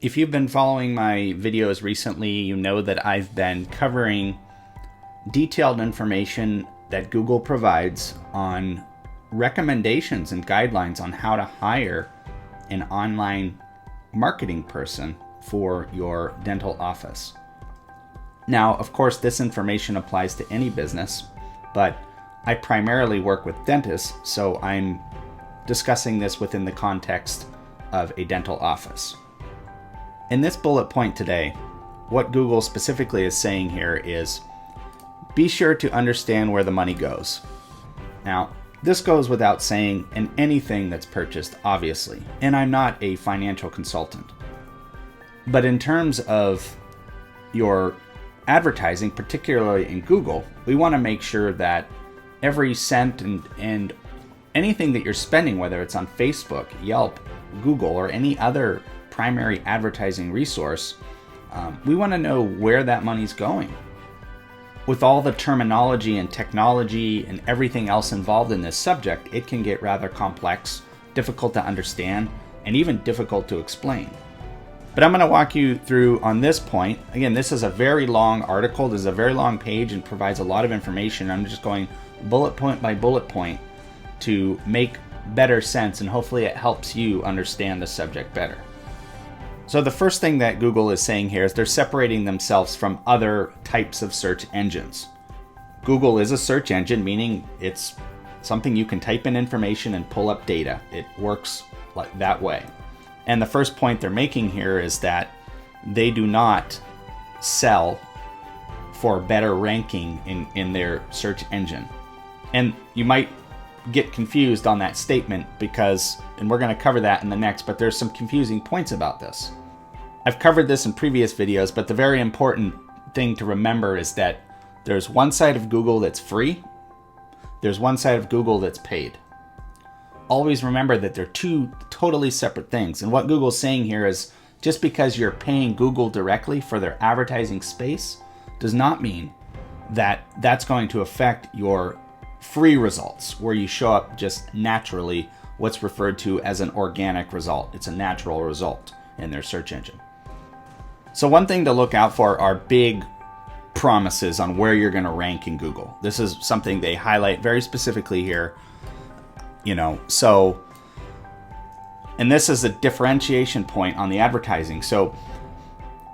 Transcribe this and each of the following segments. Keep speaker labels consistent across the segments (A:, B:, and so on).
A: If you've been following my videos recently, you know that I've been covering detailed information that Google provides on recommendations and guidelines on how to hire an online marketing person for your dental office. Now, of course, this information applies to any business, but I primarily work with dentists, so I'm discussing this within the context of a dental office. In this bullet point today, what Google specifically is saying here is, be sure to understand where the money goes. Now, this goes without saying in anything that's purchased, obviously, and I'm not a financial consultant. But in terms of your advertising, particularly in Google, we want to make sure that every cent and anything that you're spending, whether it's on Facebook, Yelp, Google, or any other primary advertising resource, we want to know where that money's going. With all the terminology and technology and everything else involved in this subject, it can get rather complex, difficult to understand, and even difficult to explain. But I'm going to walk you through on this point. Again, this is a very long article. This is a very long page and provides a lot of information. I'm just going bullet point by bullet point to make better sense, and hopefully it helps you understand the subject better. So the first thing that Google is saying here is they're separating themselves from other types of search engines. Google is a search engine, meaning it's something you can type in information and pull up data. It works like that way. And the first point they're making here is that they do not sell for better ranking in their search engine. And you might get confused on that statement because, and we're going to cover that in the next, but there's some confusing points about this. I've covered this in previous videos, but the very important thing to remember is that there's one side of Google that's free, there's one side of Google that's paid. Always remember that they're two totally separate things. And what Google's saying here is just because you're paying Google directly for their advertising space does not mean that that's going to affect your free results, where you show up just naturally, what's referred to as an organic result. It's a natural result in their search engine. So one thing to look out for are big promises on where you're going to rank in Google. This is something they highlight very specifically here. And this is a differentiation point on the advertising. So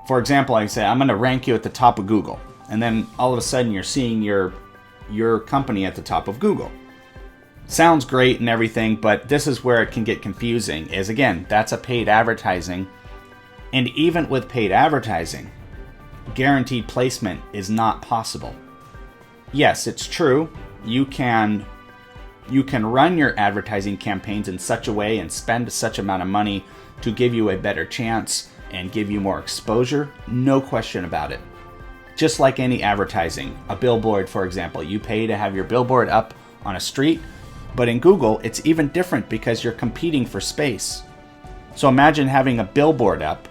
A: for example, I say, I'm going to rank you at the top of Google. And then all of a sudden you're seeing your company at the top of Google. Sounds great and everything, but this is where it can get confusing, is again, that's a paid advertising. And even with paid advertising, guaranteed placement is not possible. Yes, it's true. You can run your advertising campaigns in such a way and spend such amount of money to give you a better chance and give you more exposure. No question about it. Just like any advertising, a billboard, for example, you pay to have your billboard up on a street, but in Google, it's even different because you're competing for space. So imagine having a billboard up,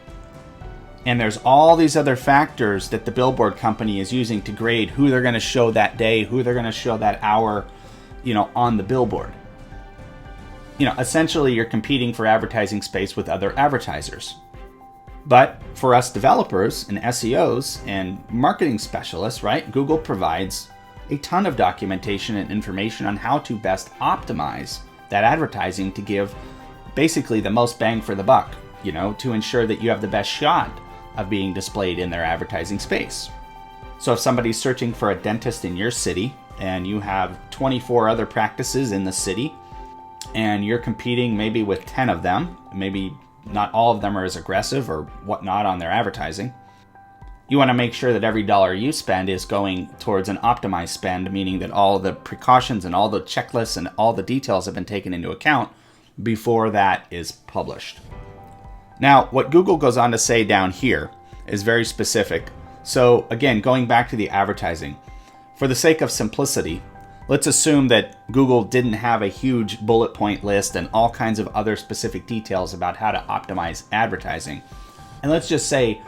A: and there's all these other factors that the billboard company is using to grade who they're going to show that day, who they're going to show that hour, on the billboard. Essentially you're competing for advertising space with other advertisers. But for us developers and SEOs and marketing specialists, right, Google provides a ton of documentation and information on how to best optimize that advertising to give basically the most bang for the buck, to ensure that you have the best shot of being displayed in their advertising space. So if somebody's searching for a dentist in your city and you have 24 other practices in the city and you're competing maybe with 10 of them, maybe not all of them are as aggressive or whatnot on their advertising, you want to make sure that every dollar you spend is going towards an optimized spend, meaning that all the precautions and all the checklists and all the details have been taken into account before that is published. Now, what Google goes on to say down here is very specific. So again, going back to the advertising, for the sake of simplicity, let's assume that Google didn't have a huge bullet point list and all kinds of other specific details about how to optimize advertising. And let's just say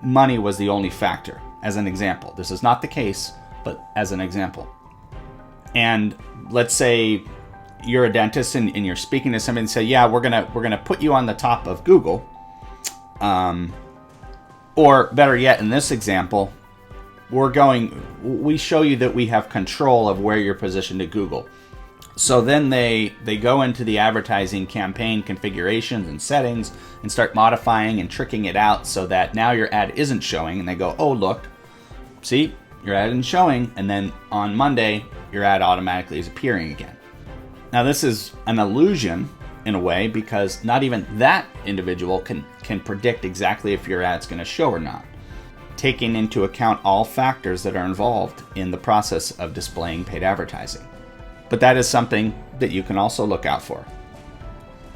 A: money was the only factor, as an example. This is not the case, but as an example. And let's say you're a dentist and you're speaking to somebody and say, yeah, we're gonna put you on the top of Google, Or better yet, in this example, we show you that we have control of where you're positioned at Google. So then they go into the advertising campaign configurations and settings and start modifying and tricking it out so that now your ad isn't showing, and they go, oh, look, see, your ad isn't showing, and then on Monday, your ad automatically is appearing again. Now this is an illusion in a way, because not even that individual can predict exactly if your ad's going to show or not, taking into account all factors that are involved in the process of displaying paid advertising. But that is something that you can also look out for.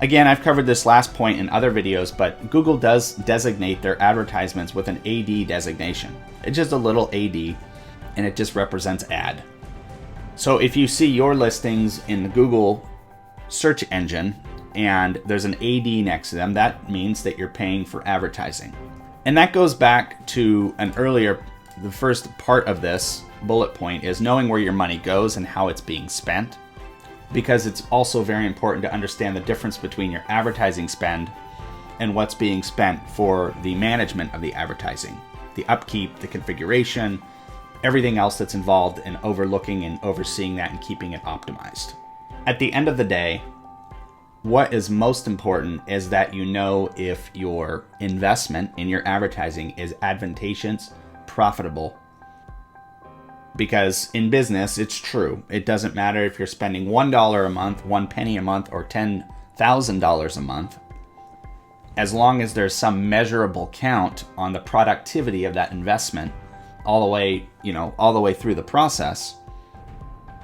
A: Again, I've covered this last point in other videos, but Google does designate their advertisements with an AD designation. It's just a little AD, and it just represents ad. So if you see your listings in the Google search engine and there's an AD next to them, that means that you're paying for advertising. And that goes back to the first part of this bullet point is knowing where your money goes and how it's being spent, because it's also very important to understand the difference between your advertising spend and what's being spent for the management of the advertising, the upkeep, the configuration, everything else that's involved in overlooking and overseeing that and keeping it optimized. At the end of the day, what is most important is that you know if your investment in your advertising is advantageous, profitable. Because in business, it's true. It doesn't matter if you're spending $1 a month, 1 penny a month, or $10,000 a month. As long as there's some measurable count on the productivity of that investment all the way through the process,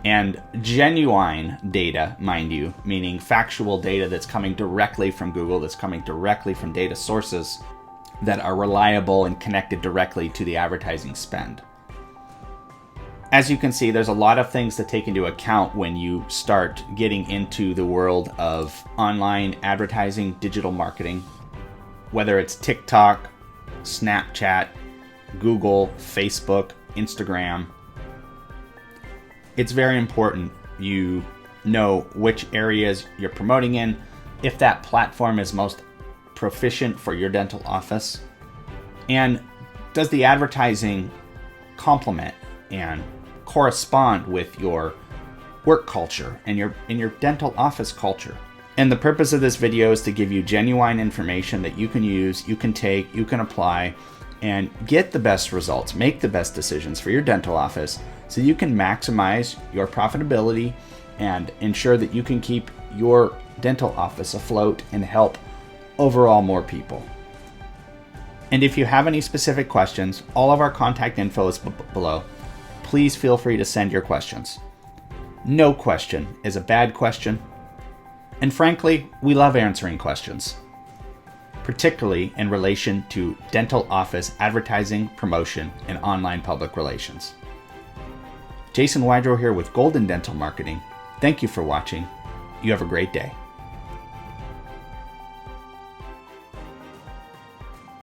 A: and genuine data, mind you, meaning factual data that's coming directly from Google, that's coming directly from data sources that are reliable and connected directly to the advertising spend. As you can see, there's a lot of things to take into account when you start getting into the world of online advertising, digital marketing, whether it's TikTok, Snapchat, Google, Facebook, Instagram. It's very important you know which areas you're promoting in, if that platform is most proficient for your dental office, and does the advertising complement and correspond with your work culture and your dental office culture. And the purpose of this video is to give you genuine information that you can use, you can take, you can apply, and get the best results, make the best decisions for your dental office so you can maximize your profitability and ensure that you can keep your dental office afloat and help overall more people. And if you have any specific questions, all of our contact info is below. Please feel free to send your questions. No question is a bad question. And frankly, we love answering questions, particularly in relation to dental office advertising, promotion, and online public relations. Jason Wydrow here with Golden Dental Marketing. Thank you for watching. You have a great day.